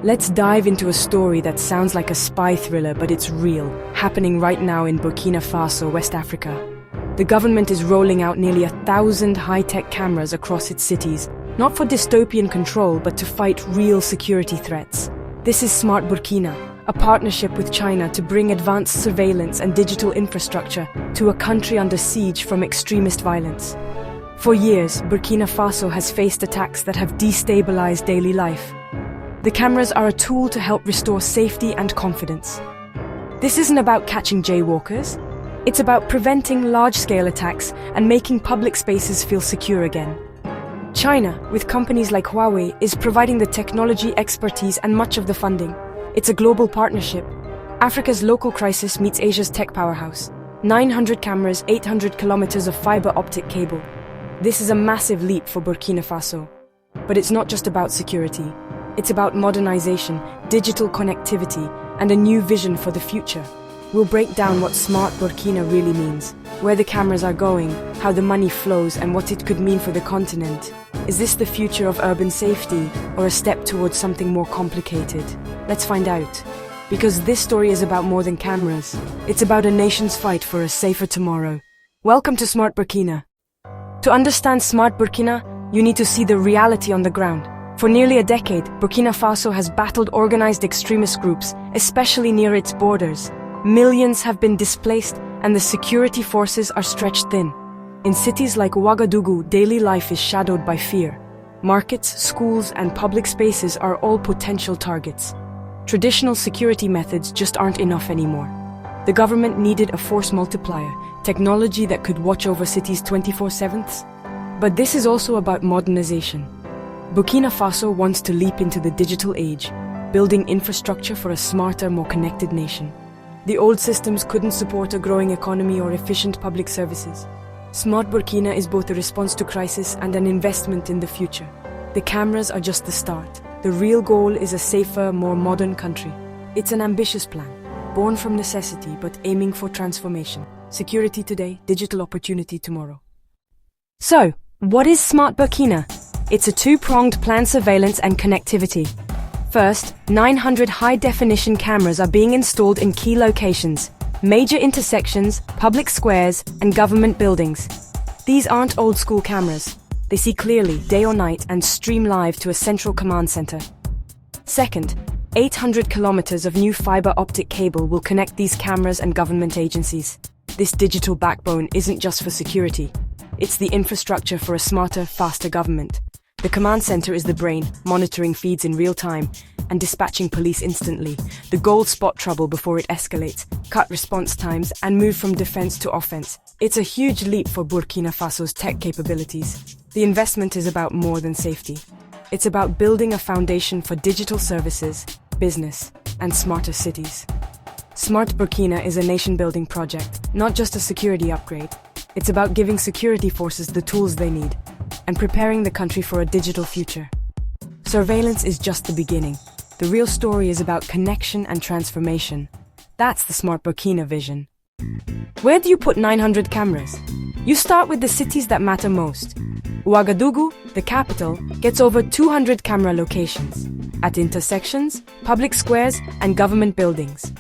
Let's dive into a story that sounds like a spy thriller, but it's real, happening right now in Burkina Faso, West Africa. The government is rolling out nearly 1,000 high-tech cameras across its cities, not for dystopian control, but to fight real security threats. This is Smart Burkina, a partnership with China to bring advanced surveillance and digital infrastructure to a country under siege from extremist violence. For years, Burkina Faso has faced attacks that have destabilized daily life. The cameras are a tool to help restore safety and confidence. This isn't about catching jaywalkers. It's about preventing large-scale attacks and making public spaces feel secure again. China, with companies like Huawei, is providing the technology, expertise, and much of the funding. It's a global partnership. Africa's local crisis meets Asia's tech powerhouse. 900 cameras, 800 kilometers of fiber optic cable. This is a massive leap for Burkina Faso. But it's not just about security. It's about modernization, digital connectivity, and a new vision for the future. We'll break down what Smart Burkina really means, where the cameras are going, how the money flows, and what it could mean for the continent. Is this the future of urban safety, or a step towards something more complicated? Let's find out. Because this story is about more than cameras. It's about a nation's fight for a safer tomorrow. Welcome to Smart Burkina. To understand Smart Burkina, you need to see the reality on the ground. For nearly a decade, Burkina Faso has battled organized extremist groups, especially near its borders. Millions have been displaced, and the security forces are stretched thin. In cities like Ouagadougou, daily life is shadowed by fear. Markets, schools, and public spaces are all potential targets. Traditional security methods just aren't enough anymore. The government needed a force multiplier, technology that could watch over cities 24/7. But this is also about modernization. Burkina Faso wants to leap into the digital age, building infrastructure for a smarter, more connected nation. The old systems couldn't support a growing economy or efficient public services. Smart Burkina is both a response to crisis and an investment in the future. The cameras are just the start. The real goal is a safer, more modern country. It's an ambitious plan, born from necessity but aiming for transformation. Security today, digital opportunity tomorrow. So, what is Smart Burkina? It's a two-pronged plan: surveillance and connectivity. First, 900 high-definition cameras are being installed in key locations, major intersections, public squares, and government buildings. These aren't old-school cameras. They see clearly, day or night, and stream live to a central command center. Second, 800 kilometers of new fiber optic cable will connect these cameras and government agencies. This digital backbone isn't just for security. It's the infrastructure for a smarter, faster government. The command center is the brain, monitoring feeds in real time and dispatching police instantly. The goal: spot trouble before it escalates, cut response times, and move from defense to offense. It's a huge leap for Burkina Faso's tech capabilities. The investment is about more than safety. It's about building a foundation for digital services, business, and smarter cities. Smart Burkina is a nation-building project, not just a security upgrade. It's about giving security forces the tools they need and preparing the country for a digital future. Surveillance is just the beginning. The real story is about connection and transformation. That's the Smart Burkina vision. Where do you put 900 cameras? You start with the cities that matter most. Ouagadougou, the capital, gets over 200 camera locations at intersections, public squares, and government buildings.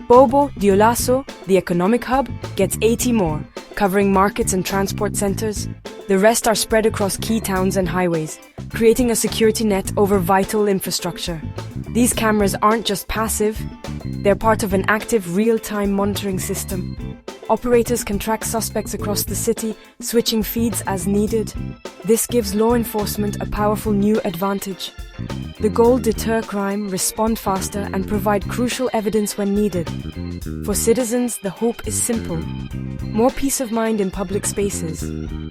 Bobo-Dioulasso, the economic hub, gets 80 more, covering markets and transport centers. The rest are spread across key towns and highways, creating a security net over vital infrastructure. These cameras aren't just passive, they're part of an active real-time monitoring system. Operators can track suspects across the city, switching feeds as needed. This gives law enforcement a powerful new advantage. The goal: deter crime, respond faster, and provide crucial evidence when needed. For citizens, the hope is simple: more peace of mind in public spaces.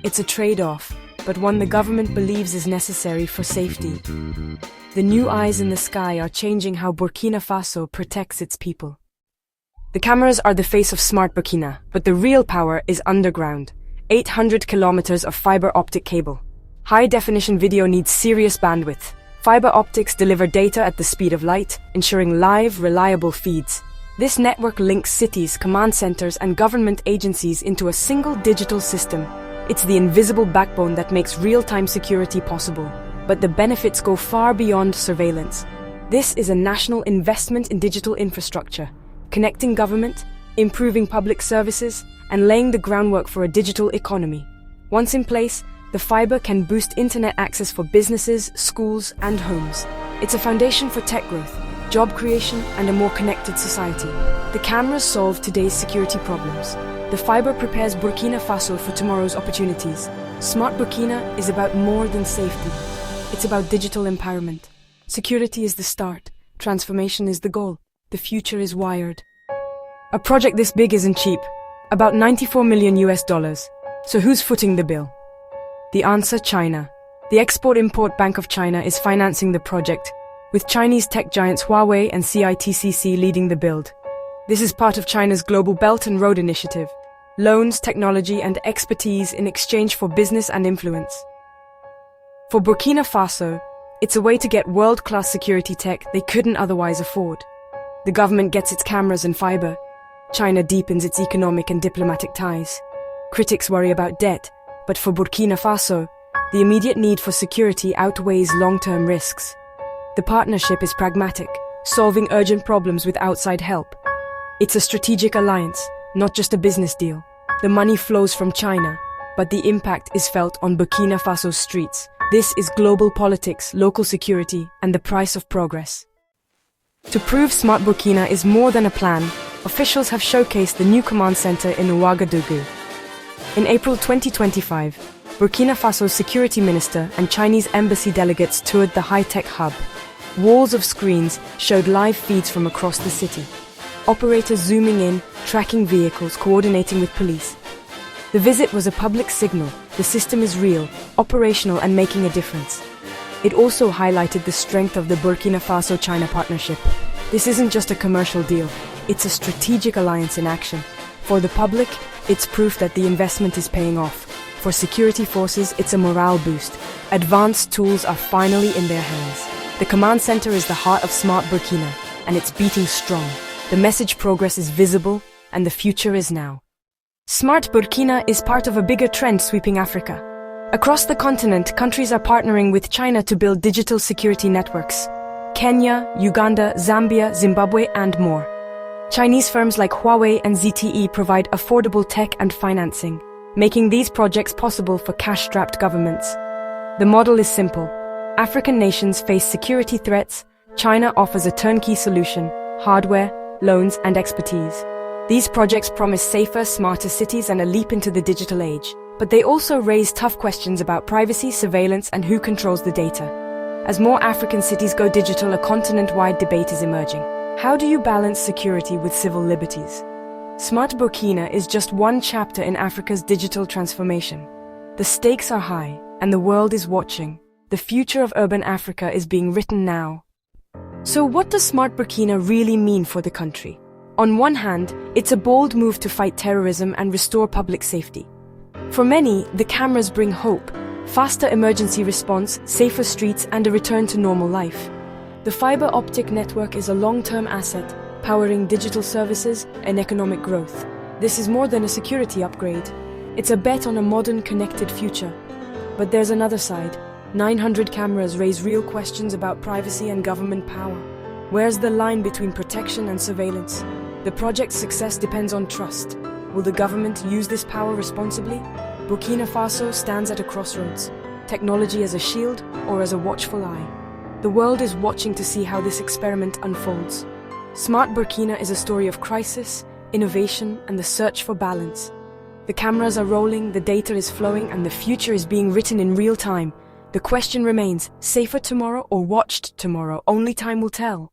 It's a trade-off, but one the government believes is necessary for safety. The new eyes in the sky are changing how Burkina Faso protects its people. The cameras are the face of Smart Burkina, but the real power is underground. 800 kilometers of fiber optic cable. High-definition video needs serious bandwidth. Fiber optics deliver data at the speed of light, ensuring live, reliable feeds. This network links cities, command centers, and government agencies into a single digital system. It's the invisible backbone that makes real-time security possible. But the benefits go far beyond surveillance. This is a national investment in digital infrastructure, connecting government, improving public services, and laying the groundwork for a digital economy. Once in place, the fiber can boost internet access for businesses, schools, and homes. It's a foundation for tech growth, job creation, and a more connected society. The cameras solve today's security problems. The fiber prepares Burkina Faso for tomorrow's opportunities. Smart Burkina is about more than safety. It's about digital empowerment. Security is the start. Transformation is the goal. The future is wired. A project this big isn't cheap. About $94 million. So who's footing the bill? The answer, China. The Export-Import Bank of China is financing the project, with Chinese tech giants Huawei and CITCC leading the build. This is part of China's Global Belt and Road Initiative. Loans, technology, and expertise in exchange for business and influence. For Burkina Faso, it's a way to get world-class security tech they couldn't otherwise afford. The government gets its cameras and fiber. China deepens its economic and diplomatic ties. Critics worry about debt, but for Burkina Faso, the immediate need for security outweighs long-term risks. The partnership is pragmatic, solving urgent problems with outside help. It's a strategic alliance, not just a business deal. The money flows from China, but the impact is felt on Burkina Faso's streets. This is global politics, local security, and the price of progress. To prove Smart Burkina is more than a plan, officials have showcased the new command center in Ouagadougou. In April 2025, Burkina Faso's security minister and Chinese embassy delegates toured the high-tech hub. Walls of screens showed live feeds from across the city. Operators zooming in, tracking vehicles, coordinating with police. The visit was a public signal. The system is real, operational, and making a difference. It also highlighted the strength of the Burkina Faso-China partnership. This isn't just a commercial deal, it's a strategic alliance in action. For the public, it's proof that the investment is paying off. For security forces, it's a morale boost. Advanced tools are finally in their hands. The command center is the heart of Smart Burkina, and it's beating strong. The message progress is visible, and the future is now. Smart Burkina is part of a bigger trend sweeping Africa. Across the continent, countries are partnering with China to build digital security networks. Kenya, Uganda, Zambia, Zimbabwe, and more. Chinese firms like Huawei and ZTE provide affordable tech and financing, making these projects possible for cash-strapped governments. The model is simple. African nations face security threats. China offers a turnkey solution: hardware, loans, and expertise. These projects promise safer, smarter cities and a leap into the digital age. But they also raise tough questions about privacy, surveillance, and who controls the data. As more African cities go digital, a continent-wide debate is emerging. How do you balance security with civil liberties? Smart Burkina is just one chapter in Africa's digital transformation. The stakes are high, and the world is watching. The future of urban Africa is being written now. So what does Smart Burkina really mean for the country? On one hand, it's a bold move to fight terrorism and restore public safety. For many, the cameras bring hope, faster emergency response, safer streets, and a return to normal life. The fiber optic network is a long-term asset, powering digital services and economic growth. This is more than a security upgrade. It's a bet on a modern, connected future. But there's another side. 900 cameras raise real questions about privacy and government power. Where's the line between protection and surveillance? The project's success depends on trust. Will the government use this power responsibly? Burkina Faso stands at a crossroads. Technology as a shield or as a watchful eye. The world is watching to see how this experiment unfolds. Smart Burkina is a story of crisis, innovation, and the search for balance. The cameras are rolling, the data is flowing, and the future is being written in real time. The question remains, safer tomorrow or watched tomorrow? Only time will tell.